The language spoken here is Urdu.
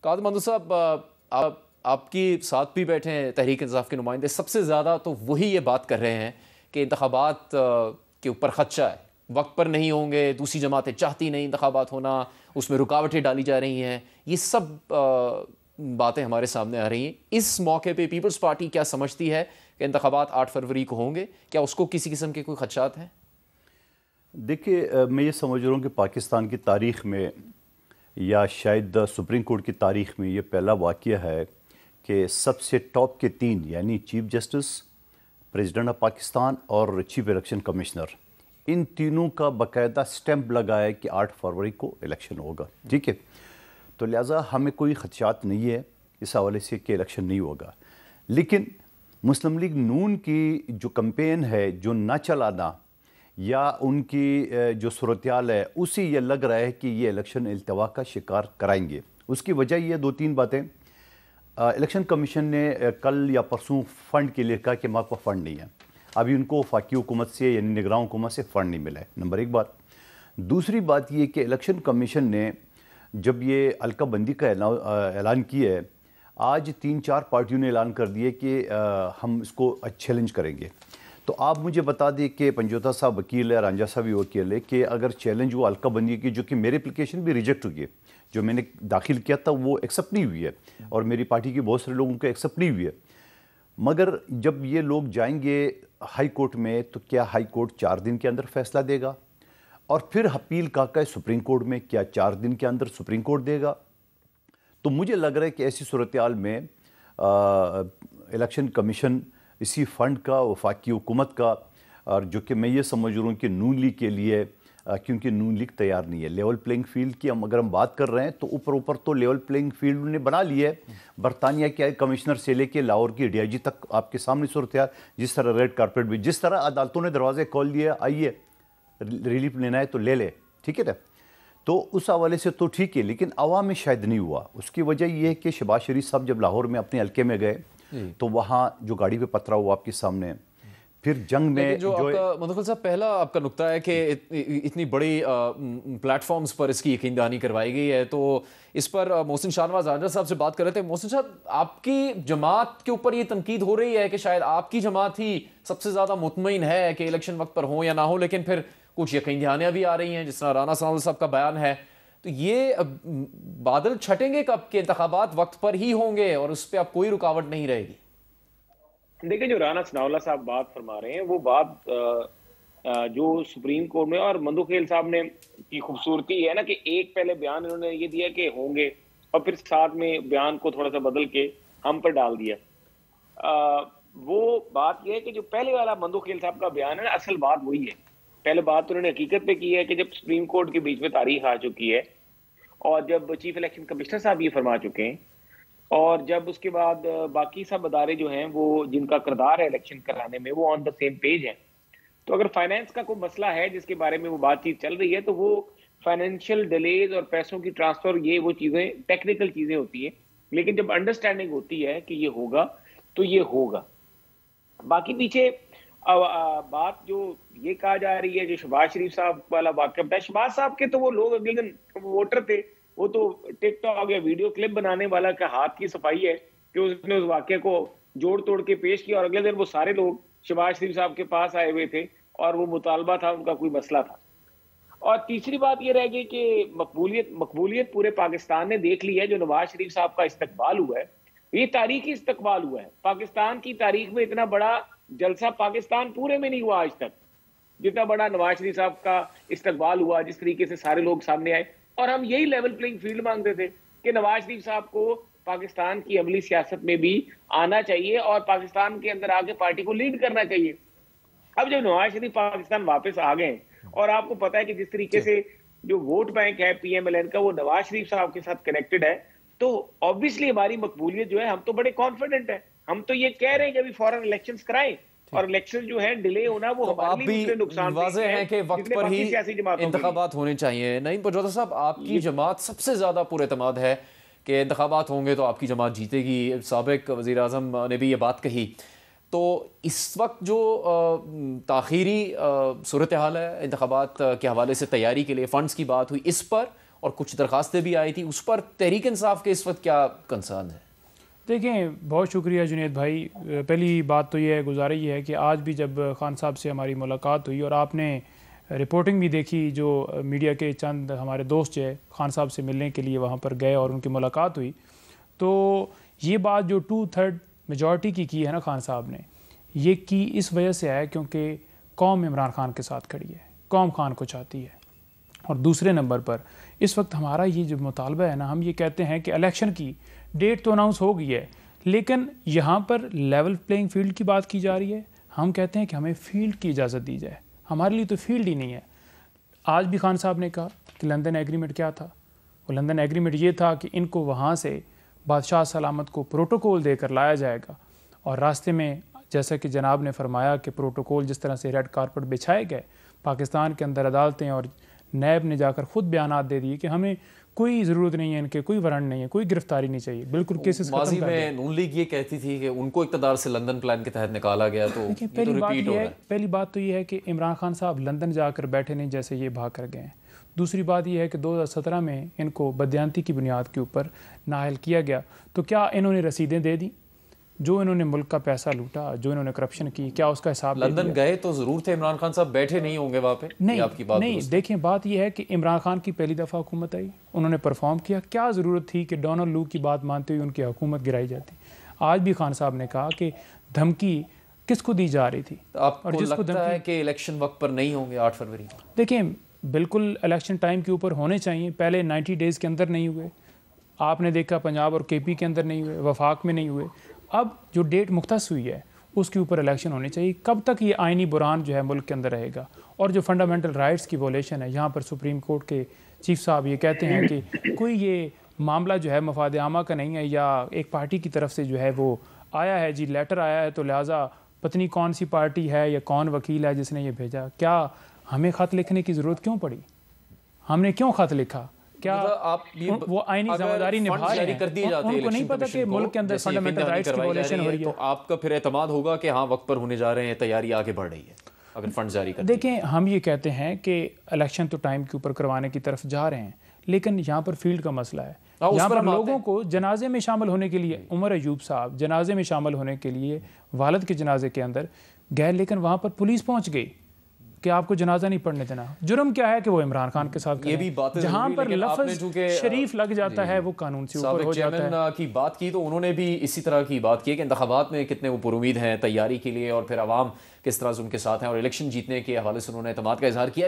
قادر مندو صاحب، آپ کی ساتھ بھی بیٹھے ہیں تحریک انصاف کے نمائندے، سب سے زیادہ تو وہی یہ بات کر رہے ہیں کہ انتخابات کے اوپر خدشہ ہے، وقت پر نہیں ہوں گے، دوسری جماعتیں چاہتی نہیں انتخابات ہونا، اس میں رکاوٹیں ڈالی جا رہی ہیں، یہ سب باتیں ہمارے سامنے آ رہی ہیں۔ اس موقع پہ پیپلز پارٹی کیا سمجھتی ہے کہ انتخابات 8 فروری کو ہوں گے؟ کیا اس کو کسی قسم کے کوئی خدشات ہیں؟ دیکھیے، میں یہ سمجھ رہا ہوں کہ پاکستان کی تاریخ میں یا شاید سپریم کورٹ کی تاریخ میں یہ پہلا واقعہ ہے کہ سب سے ٹاپ کے 3 یعنی chief justice, president of Pakistan اور چیف الیکشن کمشنر، ان تینوں کا باقاعدہ سٹیمپ لگا ہے کہ 8 فروری کو الیکشن ہوگا، ٹھیک ہے؟ تو لہٰذا ہمیں کوئی خدشات نہیں ہے اس حوالے سے کہ الیکشن نہیں ہوگا۔ لیکن مسلم لیگ نون کی جو کمپین ہے، جو نہ چلانا یا ان کی جو صورتحال ہے، اسی یہ لگ رہا ہے کہ یہ الیکشن التوا کا شکار کرائیں گے۔ اس کی وجہ یہ 2-3 باتیں۔ الیکشن کمیشن نے کل یا پرسوں فنڈ کے لیے کہا کہ ہمارے پاس فنڈ نہیں ہے، ابھی ان کو وفاقی حکومت سے یعنی نگراں حکومت سے فنڈ نہیں ملا ہے، نمبر 1 بات۔ دوسری بات یہ کہ الیکشن کمیشن نے جب یہ حلقہ بندی کا اعلان کیا ہے، آج 3-4 پارٹیوں نے اعلان کر دیے کہ ہم اس کو چیلنج کریں گے۔ تو آپ مجھے بتا دیں کہ پنجوتا صاحب وکیل ہے، رانجھا صاحب بھی وکیل ہے، کہ اگر چیلنج وہ حلقہ بندی کی، جو کہ میری اپلیکیشن بھی ریجیکٹ ہوئی ہے، جو میں نے داخل کیا تھا وہ ایکسیپٹ نہیں ہوئی ہے، اور میری پارٹی کے بہت سارے لوگوں کو ایکسیپٹ نہیں ہوئی ہے، مگر جب یہ لوگ جائیں گے ہائی کورٹ میں تو کیا ہائی کورٹ 4 دن کے اندر فیصلہ دے گا؟ اور پھر اپیل کا ہے سپریم کورٹ میں، کیا 4 دن کے اندر سپریم کورٹ دے گا؟ تو مجھے لگ رہا ہے کہ ایسی صورتحال میں الیکشن کمیشن اسی فنڈ کا، وفاقی حکومت کا، اور جو کہ میں یہ سمجھ رہا ہوں کہ نون لیگ کے لیے، کیونکہ نون لیگ تیار نہیں ہے لیول پلینگ فیلڈ کی، اگر ہم بات کر رہے ہیں تو اوپر تو لیول پلینگ فیلڈ نے بنا لی ہے۔ برطانیہ کے کمشنر سے لے کے لاہور کی DIG تک آپ کے سامنے صورتحال، جس طرح ریڈ کارپیٹ بھی، جس طرح عدالتوں نے دروازے کھول دیے، آئیے ریلیف لینا ہے تو لے لے، ٹھیک ہے نا؟ تو اس حوالے سے تو ٹھیک ہے، لیکن عوام میں شاید نہیں ہوا۔ اس کی وجہ یہ ہے کہ شہباز شریف صاحب جب لاہور میں اپنے حلقے میں گئے تو وہاں جو گاڑی پہ پتھرا ہوا آپ کے سامنے، پھر جنگ میں جو آپ کا مدخل صاحب پہلا آپ کا نقطہ ہے کہ اتنی بڑی پلیٹ فارمز پر اس کی یقین دہانی کروائی گئی ہے، تو اس پر محسن شاہنواز رانجھا صاحب سے بات کر رہے تھے۔ محسن صاحب، آپ کی جماعت کے اوپر یہ تنقید ہو رہی ہے کہ شاید آپ کی جماعت ہی سب سے زیادہ مطمئن ہے کہ الیکشن وقت پر ہوں یا نہ ہوں، لیکن پھر کچھ یقین دہانیاں بھی آ رہی ہیں، جس طرح رانا ثناءاللہ صاحب کا بیان ہے۔ تو یہ بادل چھٹیں گے کب کہ انتخابات وقت پر ہی ہوں گے اور اس پہ اب کوئی رکاوٹ نہیں رہے گی؟ دیکھیں، جو رانا ثناءاللہ صاحب بات فرما رہے ہیں وہ بات جو سپریم کورٹ میں اور مندو خیل صاحب نے کی خوبصورتی ہے نا کہ ایک پہلے بیان انہوں نے یہ دیا کہ ہوں گے، اور پھر ساتھ میں بیان کو تھوڑا سا بدل کے ہم پر ڈال دیا۔ وہ بات یہ ہے کہ جو پہلے والا مندو خیل صاحب کا بیان ہے نا، اصل بات وہی ہے۔ پہلے بات تو انہوں نے حقیقت پہ کی ہے کہ جب سپریم کورٹ کے بیچ میں تاریخ آ چکی ہے، اور جب چیف الیکشن کمشنر صاحب یہ فرما چکے ہیں، اور جب اس کے بعد باقی سب ادارے جو ہیں وہ جن کا کردار ہے الیکشن کرانے میں وہ آن دا سیم پیج ہیں، تو اگر فائنینس کا کوئی مسئلہ ہے جس کے بارے میں وہ بات چیت چل رہی ہے تو وہ فائنینشیل ڈیلیز اور پیسوں کی ٹرانسفر، یہ وہ چیزیں ٹیکنیکل چیزیں ہوتی ہیں، لیکن جب انڈرسٹینڈنگ ہوتی ہے کہ یہ ہوگا تو یہ ہوگا۔ باقی پیچھے بات جو یہ کہا جا رہی ہے، جو شہباز شریف صاحب والا واقعہ بتایا، شہباز صاحب کے تو وہ لوگ اگلے دن ووٹر تھے، وہ تو ٹک ٹاک یا ویڈیو کلپ بنانے والا کا ہاتھ کی صفائی ہے کہ اس نے اس واقعے کو جوڑ توڑ کے پیش کیا، اور اگلے دن وہ سارے لوگ شہباز شریف صاحب کے پاس آئے ہوئے تھے اور وہ مطالبہ تھا، ان کا کوئی مسئلہ تھا۔ اور تیسری بات یہ رہ گئی کہ مقبولیت پورے پاکستان نے دیکھ لی ہے۔ جو نواز شریف صاحب کا استقبال ہوا ہے، یہ تاریخی استقبال ہوا ہے۔ پاکستان کی تاریخ میں اتنا بڑا جلسہ پاکستان پورے میں نہیں ہوا آج تک، جتنا بڑا نواز شریف صاحب کا استقبال ہوا، جس طریقے سے سارے لوگ سامنے آئے۔ اور ہم یہی لیول پلینگ فیلڈ مانگتے تھے کہ نواز شریف صاحب کو پاکستان کی عملی سیاست میں بھی آنا چاہیے اور پاکستان کے اندر آ کے پارٹی کو لیڈ کرنا چاہیے۔ اب جب نواز شریف پاکستان واپس آ گئے، اور آپ کو پتا ہے کہ جس طریقے سے جو ووٹ بینک ہے PMLN کا وہ نواز شریف صاحب کے ساتھ کنیکٹڈ ہے، تو obviously ہماری مقبولیت جو ہے، ہم تو بڑے کانفیڈنٹ ہیں، ہم تو یہ کہہ رہے ہیں کہ ابھی فوراً الیکشنز کرائیں، اور الیکشن جو ہے ڈیلے ہونا وہ ہمارے لیے اتنے نقصان واضح ہے کہ وقت پر ہی انتخابات ہونے چاہیے۔ نعیم پنجوتا صاحب، آپ کی جماعت سب سے زیادہ پر اعتماد ہے کہ انتخابات ہوں گے تو آپ کی جماعت جیتے گی، سابق وزیر اعظم نے بھی یہ بات کہی۔ تو اس وقت جو تاخیری صورتحال ہے انتخابات کے حوالے سے تیاری کے لیے، فنڈز کی بات ہوئی اس پر، اور کچھ درخواستیں بھی آئی تھی, اس پر تحریک انصاف کے اس وقت کیا کنسرن ہے؟ دیکھیں بہت شکریہ جنید بھائی. پہلی بات تو یہ ہے, گزارش یہ ہے کہ آج بھی جب خان صاحب سے ہماری ملاقات ہوئی اور آپ نے رپورٹنگ بھی دیکھی, جو میڈیا کے چند ہمارے دوست جو ہے خان صاحب سے ملنے کے لیے وہاں پر گئے اور ان کی ملاقات ہوئی, تو یہ بات جو 2/3 میجورٹی کی ہے نا خان صاحب نے, یہ کی اس وجہ سے ہے کیونکہ قوم عمران خان کے ساتھ کھڑی ہے, قوم خان کو چاہتی ہے. اور دوسرے نمبر پر اس وقت ہمارا یہ جو مطالبہ ہے نا, ہم یہ کہتے ہیں کہ الیکشن کی ڈیٹ تو اناؤنس ہو گئی ہے, لیکن یہاں پر لیول پلینگ فیلڈ کی بات کی جا رہی ہے. ہم کہتے ہیں کہ ہمیں فیلڈ کی اجازت دی جائے, ہمارے لیے تو فیلڈ ہی نہیں ہے. آج بھی خان صاحب نے کہا کہ لندن ایگریمنٹ کیا تھا, وہ لندن ایگریمنٹ یہ تھا کہ ان کو وہاں سے بادشاہ سلامت کو پروٹوکول دے کر لایا جائے گا, اور راستے میں جیسا کہ جناب نے فرمایا کہ پروٹوکول جس طرح سے ریڈ کارپٹ بچھائے گئے, پاکستان کے اندر عدالتیں اور نیب نے جا کر خود بیانات دے دیے کہ ہمیں کوئی ضرورت نہیں ہے, ان کے کوئی وارنٹ نہیں ہے, کوئی گرفتاری نہیں چاہیے, بالکل کیسز ختم کر دیں. ماضی میں نون لیگ یہ کہتی تھی کہ ان کو اقتدار سے لندن پلان کے تحت نکالا گیا, تو پہلی بات تو یہ ہے کہ عمران خان صاحب لندن جا کر بیٹھے نہیں جیسے یہ بھاگ کر گئے ہیں. دوسری بات یہ ہے کہ 2017 میں ان کو بدیانتی کی بنیاد کے اوپر نااہل کیا گیا, تو کیا انہوں نے رسیدیں دے دیں؟ جو انہوں نے ملک کا پیسہ لوٹا, جو انہوں نے کرپشن کی, کیا اس کا حساب لندن گئے تو ضرور تھے, عمران خان صاحب بیٹھے نہیں ہوں گے وہاں پہ؟ نہیں, دیکھیں بات یہ ہے کہ عمران خان کی پہلی دفعہ حکومت آئی, انہوں نے پرفارم کیا, کیا ضرورت تھی کہ ڈونلڈ لو کی بات مانتے ہوئے ان کی حکومت گرائی جاتی؟ آج بھی خان صاحب نے کہا کہ دھمکی کس کو دی جا رہی تھی. آپ کو لگتا ہے کہ الیکشن وقت پر نہیں ہوں گے 8 فروری؟ دیکھیں بالکل الیکشن ٹائم کے اوپر ہونے چاہیے, پہلے 90 ڈیز کے اندر نہیں ہوئے, آپ نے دیکھا پنجاب اور KP کے اندر نہیں ہوئے, وفاق میں نہیں ہوئے. اب جو ڈیٹ مختص ہوئی ہے اس کے اوپر الیکشن ہونے چاہیے. کب تک یہ آئینی بحران جو ہے ملک کے اندر رہے گا؟ اور جو فنڈامنٹل رائٹس کی ویولیشن ہے, یہاں پر سپریم کورٹ کے چیف صاحب یہ کہتے ہیں کہ کوئی یہ معاملہ جو ہے مفاد عامہ کا نہیں ہے, یا ایک پارٹی کی طرف سے جو ہے وہ آیا ہے, جی لیٹر آیا ہے, تو لہٰذا پتنی کون سی پارٹی ہے یا کون وکیل ہے جس نے یہ بھیجا. کیا ہمیں خط لکھنے کی ضرورت کیوں پڑی؟ ہم نے کیوں خط لکھا؟ کیا وہ آئینی ذمہ داری نبھا رہے ہیں؟ ان کو نہیں پتا کہ ملک کے اندر فنڈامنٹل رائٹس کی ویولیشن ہو رہی ہے. تو آپ کا پھر اعتماد ہوگا کہ ہاں وقت پر ہونے جا رہے ہیں, تیاری آگے بڑھ رہی ہے اگر فنڈ جاری کر. دیکھیں ہم یہ کہتے ہیں کہ الیکشن تو ٹائم کے اوپر کروانے کی طرف جا رہے ہیں, لیکن یہاں پر فیلڈ کا مسئلہ ہے. یہاں پر لوگوں کو جنازے میں شامل ہونے کے لیے, عمر ایوب صاحب جنازے میں شامل ہونے کے لیے والد کے جنازے کے اندر گئے, لیکن وہاں پر پولیس پہنچ گئی کہ آپ کو جنازہ نہیں پڑھنے دینا. جرم کیا ہے کہ وہ عمران خان کے ساتھ یہ بھی بات ہے, جہاں پر لفظ شریف لگ جاتا ہے وہ قانون سے اوپر ہو جاتا ہے. کی بات کی تو انہوں نے بھی اسی طرح کی بات کی کہ انتخابات میں کتنے وہ پر امید ہیں تیاری کے لیے, اور پھر عوام کس طرح سے ان کے ساتھ ہیں, اور الیکشن جیتنے کے حوالے سے انہوں نے اعتماد کا اظہار کیا.